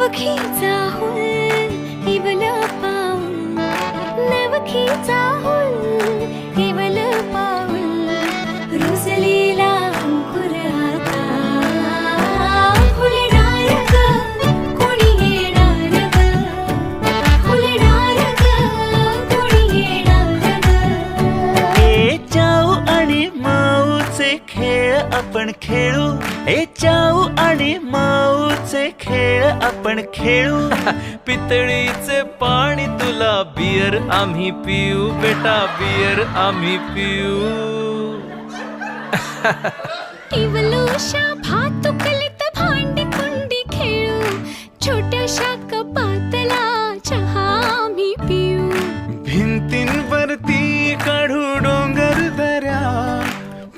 नवखीचा हुल इवल पाऊल, नवखीचा हुल इवल पाऊल, रुजलेला अंकुर आता फुलणार ग, कोणी येणार ग, फुलणार ग, कोणी येणार ग. ए चाऊ आणि माऊचे खेळ आपण खेळू, ए चाऊ आणि माऊचे खेळ आपण खेळू. पितळीचे पाणी तुला, बियर आम्ही पिऊ बेटा, बियर आम्ही पिऊ. इवलूशा भातुकलीत भांडी कुंडी खेळू, छोट्याशा कपातला चहा आम्ही पिऊ. भिंतींवरती काढू डोंगर दऱ्या,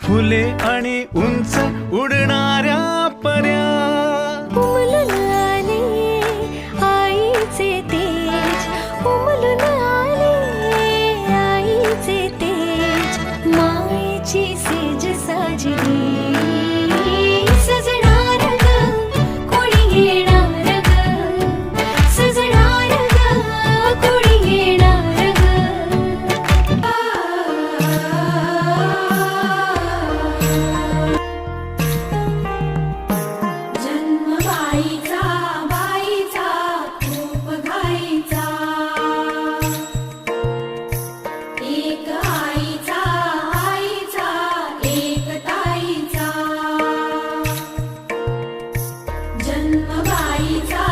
फुले आणि उंच उडणाऱ्या पर्या. उमलून आले आईचे तेज, उमलून आले आईचे तेज, मायेची सेज साजली. सजणार ग, कोणी येणार ग, सजणार ग, कोणी येणार ग. जन्म बाईचा बाईचा खूप घाईचा, एक आईचा आईचा एक ताईचा. जन्म बाईचा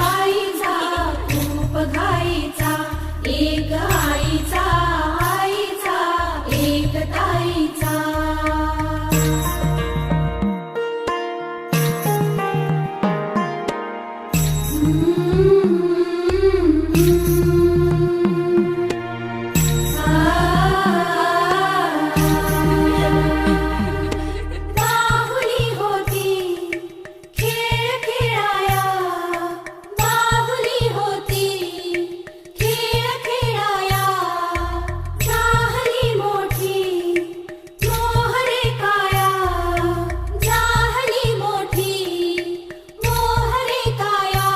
बाईचा खूप घाईचा, एक आईचा आईचा एक ताईचा. बाहुली होती खेळ खेळाया, बाहुली होती खेळ खेळाया, झाली मोठी मोहरे काया, झाली मोठी मोहरे काया.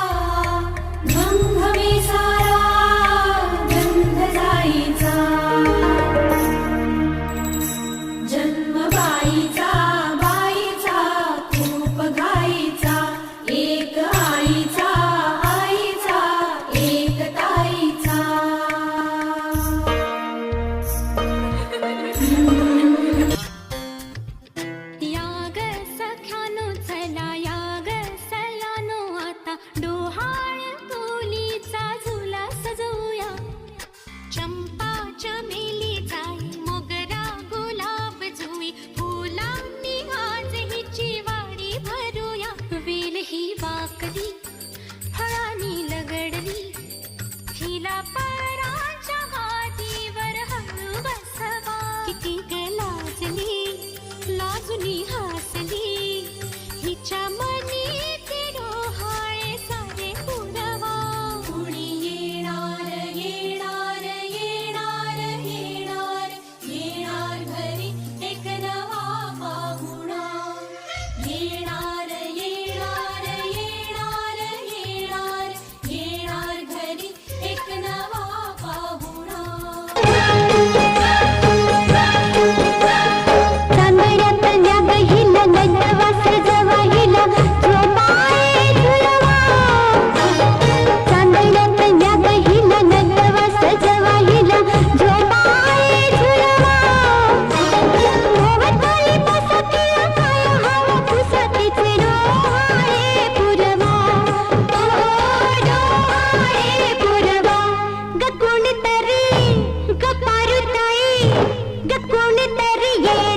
घमघमे सारा गंध जाईचा. जन्म बाईचा बाईचा खूप घाईचा, एक आईचा आईचा एक ताईचा. याग सख्यानो चला याग सयानो, आता डोहाळ तोलीचा झुला सजवूया. चंपा चमेली जाई, मोगरा गुलाब जुई, फुलांनी आज हिची वाडी भरूया. वेल ही वाकली फळांनी लगडली, हिला पराच्या गादीवर हळू बसवा. किती ग लाजली लाजुनी हसली, हिच्या मनी ते डोहाळे सारे पुरवा. कुणी येणार येणार येणार येणार, येणार घरी एक नवा पाहुणा. येणार येणार येणार येणार, येणार घरी एक नवा पाहुणा. चांदण्यातल्या गहिला नटवा सजवा हिला, झोपाळे झुलवा. चांदण्यातल्या गहिला नटवा सजवा हिला, झोपाळे झुलवा. भोवताली बसतीला काय हवा, पुसतीचे डोहाळे पुरवा. डोहाळे पुरवा. ग कोणीतरी ग पारुताई, ग कोणीतरी ये